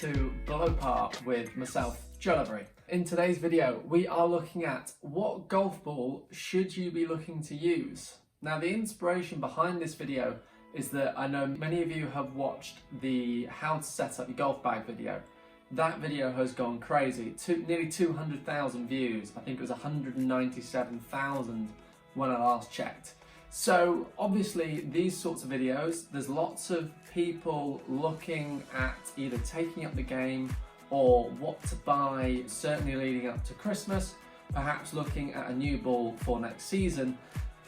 to Blow Par with myself, Lovery. In today's video, we are looking at what golf ball should you be looking to use. Now, the inspiration behind this video is that I know many of you have watched the how to set up your golf bag video. That video has gone crazy, nearly 200,000 views. I think it was 197,000 when I last checked. So obviously these sorts of videos, there's lots of people looking at either taking up the game or what to buy, certainly leading up to Christmas, perhaps looking at a new ball for next season.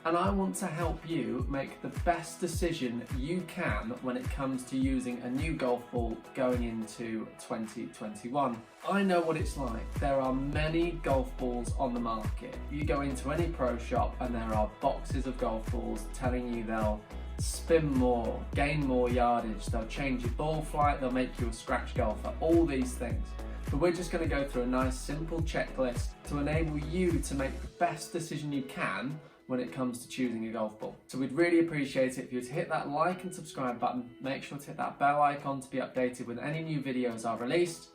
And I want to help you make the best decision you can when it comes to using a new golf ball going into 2021. I know what it's like. There are many golf balls on the market. You go into any pro shop and there are boxes of golf balls telling you they'll spin more, gain more yardage, they'll change your ball flight, they'll make you a scratch golfer, all these things. But we're just going to go through a nice simple checklist to enable you to make the best decision you can when it comes to choosing a golf ball. So we'd really appreciate it if you were to hit that like and subscribe button, make sure to hit that bell icon to be updated when any new videos are released,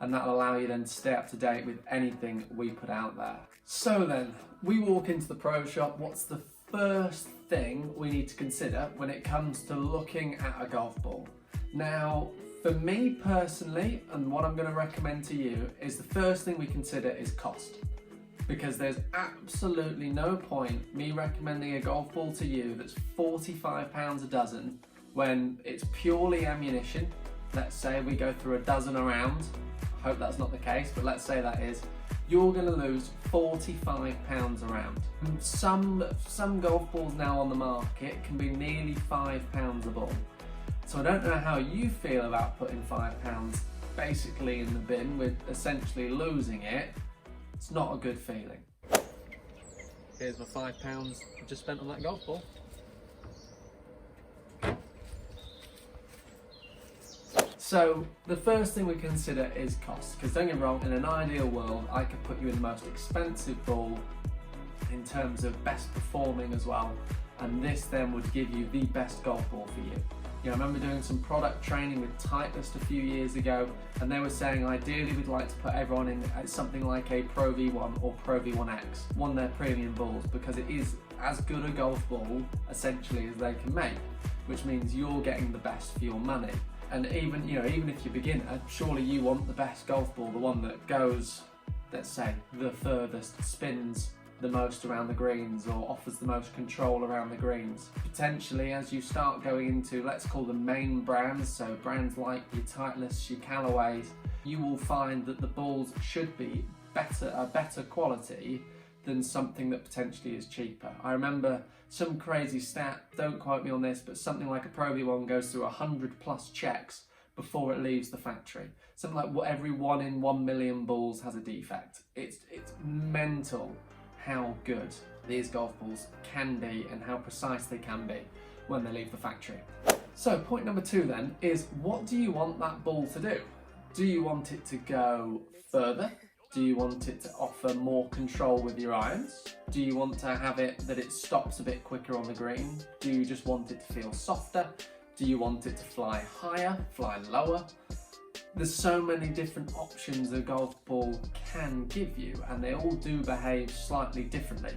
and that'll allow you then to stay up to date with anything we put out there. So then, we walk into the pro shop. What's the first thing we need to consider when it comes to looking at a golf ball? Now, for me personally, and what I'm going to recommend to you, is the first thing we consider is cost. Because there's absolutely no point me recommending a golf ball to you that's £45 a dozen when it's purely ammunition. Let's say we go through a dozen a round. I hope that's not the case, but let's say that is. You're going to lose £45 a round. Some golf balls now on the market can be nearly £5 a ball. So I don't know how you feel about putting £5 basically in the bin with essentially losing it. It's not a good feeling. Here's my £5 I just spent on that golf ball. So the first thing we consider is cost, because don't get me wrong, in an ideal world I could put you in the most expensive ball in terms of best performing as well, and this then would give you the best golf ball for you. You know, I remember doing some product training with Titleist a few years ago, and they were saying ideally we'd like to put everyone in something like a Pro V1 or Pro V1X, one of their premium balls, because it is as good a golf ball essentially as they can make, which means you're getting the best for your money. And even if you're a beginner, surely you want the best golf ball, the one that goes, let's say, the furthest, spins the most around the greens, or offers the most control around the greens. Potentially, as you start going into, let's call them main brands, so brands like your Titleists, your Callaways, you will find that the balls should be a better quality than something that potentially is cheaper. I remember some crazy stat, don't quote me on this, but something like a Pro V1 goes through 100+ checks before it leaves the factory. Something like every 1 in 1 million balls has a defect. It's mental how good these golf balls can be and how precise they can be when they leave the factory. So point number 2 then is, what do you want that ball to do? Do you want it to go further? Do you want it to offer more control with your irons? Do you want to have it that it stops a bit quicker on the green? Do you just want it to feel softer? Do you want it to fly higher, fly lower? There's so many different options a golf ball can give you, and they all do behave slightly differently.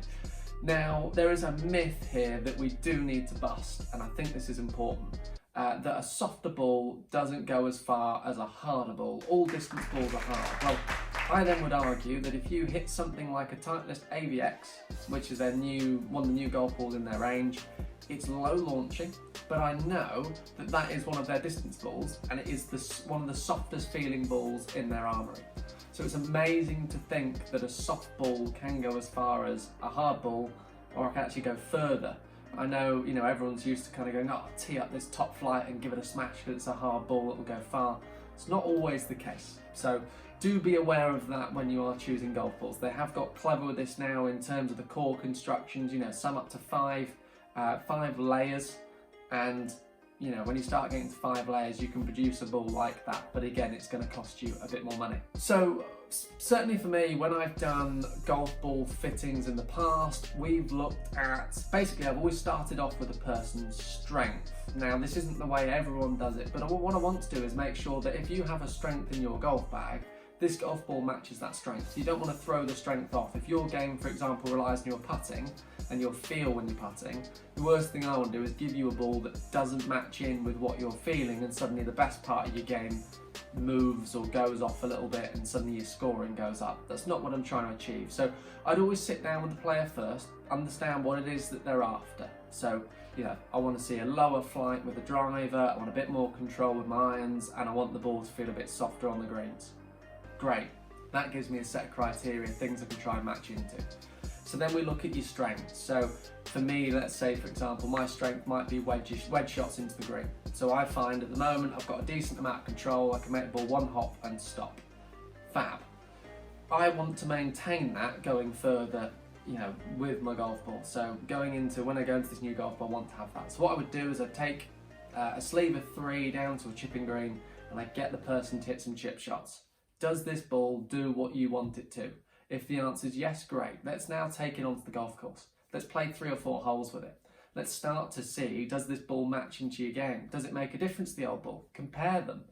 Now, there is a myth here that we do need to bust, and I think this is important, that a softer ball doesn't go as far as a harder ball. All distance balls are hard. Well, I then would argue that if you hit something like a Titleist AVX, which is one of the new golf balls in their range, it's low launching, but I know that that is one of their distance balls, and it is one of the softest feeling balls in their armoury. So it's amazing to think that a soft ball can go as far as a hard ball, or can actually go further. I know, everyone's used to kind of going, oh, tee up this top flight and give it a smash because it's a hard ball that will go far. It's not always the case. So do be aware of that when you are choosing golf balls. They have got clever with this now in terms of the core constructions, some up to 5 layers, and when you start getting to 5 layers you can produce a ball like that, but again it's going to cost you a bit more money. So Certainly for me, when I've done golf ball fittings in the past, we've looked at, basically I've always started off with a person's strength. Now this isn't the way everyone does it, but what I want to do is make sure that if you have a strength in your golf bag, this golf ball matches that strength. So you don't want to throw the strength off. If your game, for example, relies on your putting and your feel when you're putting, the worst thing I want to do is give you a ball that doesn't match in with what you're feeling, and suddenly the best part of your game moves or goes off a little bit and suddenly your scoring goes up. That's not what I'm trying to achieve. So I'd always sit down with the player first, understand what it is that they're after. So, I want to see a lower flight with a driver, I want a bit more control with my irons, and I want the ball to feel a bit softer on the greens. Great, that gives me a set of criteria, things I can try and match into. So then we look at your strengths. So for me, let's say for example, my strength might be wedge shots into the green. So I find at the moment I've got a decent amount of control, I can make the ball one hop and stop. Fab. I want to maintain that going further, with my golf ball. So when I go into this new golf ball, I want to have that. So what I would do is I'd take a sleeve of 3 down to a chipping green, and I get the person to hit some chip shots. Does this ball do what you want it to? If the answer is yes, great. Let's now take it onto the golf course. Let's play 3 or 4 holes with it. Let's start to see, does this ball match into your game? Does it make a difference to the old ball? Compare them.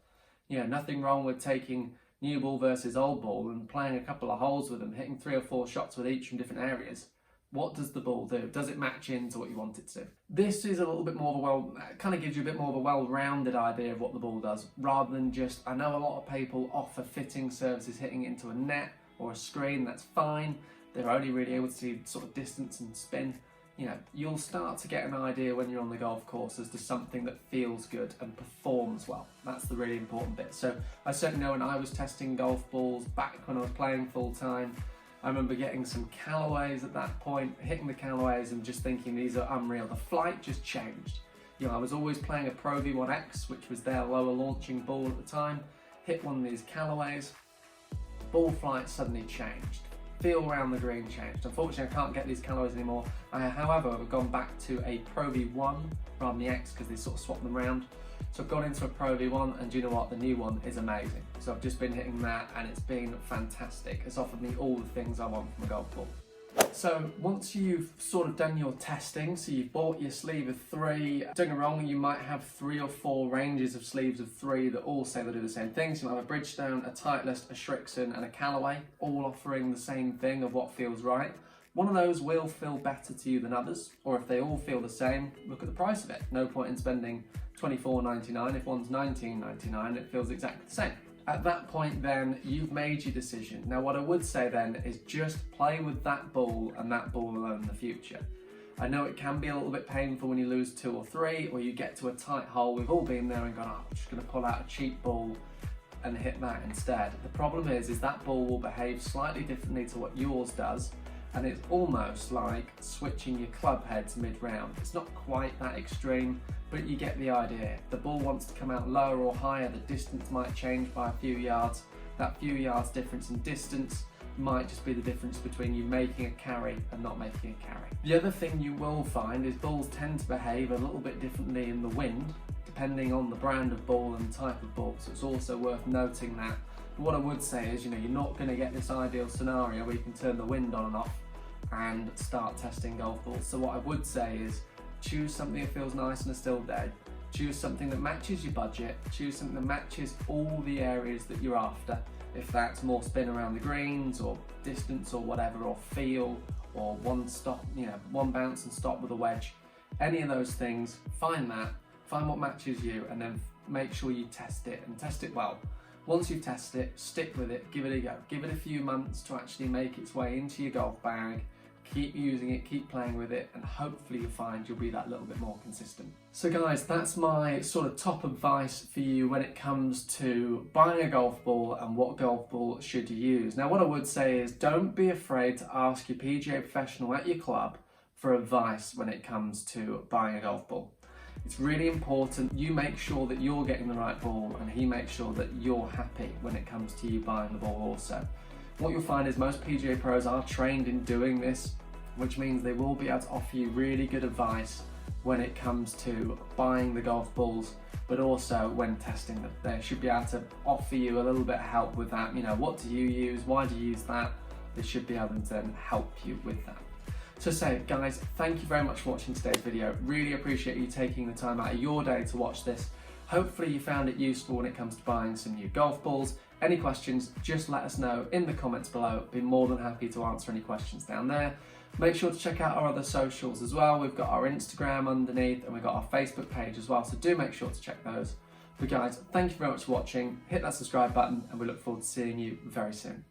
Nothing wrong with taking new ball versus old ball and playing a couple of holes with them, hitting 3 or 4 shots with each from different areas. What does the ball do? Does it match into what you want it to? This is a little bit more of kind of gives you a bit more of a well-rounded idea of what the ball does, rather than just, I know a lot of people offer fitting services, hitting it into a net or a screen, that's fine. They're only really able to see sort of distance and spin. You'll start to get an idea when you're on the golf course as to something that feels good and performs well. That's the really important bit. So I certainly know when I was testing golf balls back when I was playing full time, I remember getting some Callaways at that point, hitting the Callaways and just thinking these are unreal. The flight just changed. I was always playing a Pro V1X, which was their lower launching ball at the time, hit one of these Callaways, ball flight suddenly changed. Feel around the green changed. Unfortunately, I can't get these Callaways anymore. I, however, have gone back to a Pro V1 rather than the X because they sort of swap them around. So I've gone into a Pro V1, and do you know what? The new one is amazing. So I've just been hitting that and it's been fantastic. It's offered me all the things I want from a golf ball. So once you've sort of done your testing, so you've bought your sleeve of 3, don't get me wrong, you might have 3 or 4 ranges of sleeves of 3 that all say they do the same thing. So you might have a Bridgestone, a Titleist, a Shrixon and a Callaway, all offering the same thing of what feels right. One of those will feel better to you than others, or if they all feel the same, look at the price of it. No point in spending $24.99 if one's $19.99, it feels exactly the same. At that point then, you've made your decision. Now what I would say then is just play with that ball and that ball alone in the future. I know it can be a little bit painful when you lose 2 or 3, or you get to a tight hole. We've all been there and gone, I'm just gonna pull out a cheap ball and hit that instead. The problem is that ball will behave slightly differently to what yours does, and it's almost like switching your club heads mid-round. It's not quite that extreme, but you get the idea. If the ball wants to come out lower or higher, the distance might change by a few yards. That few yards difference in distance might just be the difference between you making a carry and not making a carry. The other thing you will find is balls tend to behave a little bit differently in the wind, depending on the brand of ball and type of ball, so it's also worth noting that. But what I would say is, you're not going to get this ideal scenario where you can turn the wind on and off and start testing golf balls. So what I would say is, choose something that feels nice on a still day. Choose something that matches your budget. Choose something that matches all the areas that you're after. If that's more spin around the greens, or distance, or whatever, or feel, or one stop, one bounce and stop with a wedge. Any of those things, find what matches you, and then make sure you test it, and test it well. Once you've tested it, stick with it, give it a go. Give it a few months to actually make its way into your golf bag. Keep using it, keep playing with it, and hopefully you'll find you'll be that little bit more consistent. So guys, that's my sort of top advice for you when it comes to buying a golf ball and what golf ball should you use. Now what I would say is, don't be afraid to ask your PGA professional at your club for advice when it comes to buying a golf ball. It's really important you make sure that you're getting the right ball, and he makes sure that you're happy when it comes to you buying the ball also. What you'll find is most PGA pros are trained in doing this which means they will be able to offer you really good advice when it comes to buying the golf balls, but also when testing them. They should be able to offer you a little bit of help with that. You know, what do you use? Why do you use that? They should be able to then help you with that. So guys, thank you very much for watching today's video. Really appreciate you taking the time out of your day to watch this. Hopefully you found it useful when it comes to buying some new golf balls. Any questions, just let us know in the comments below. Be more than happy to answer any questions down there. Make sure to check out our other socials as well. We've got our Instagram underneath and we've got our Facebook page as well, so do make sure to check those. But guys, thank you very much for watching. Hit that subscribe button and we look forward to seeing you very soon.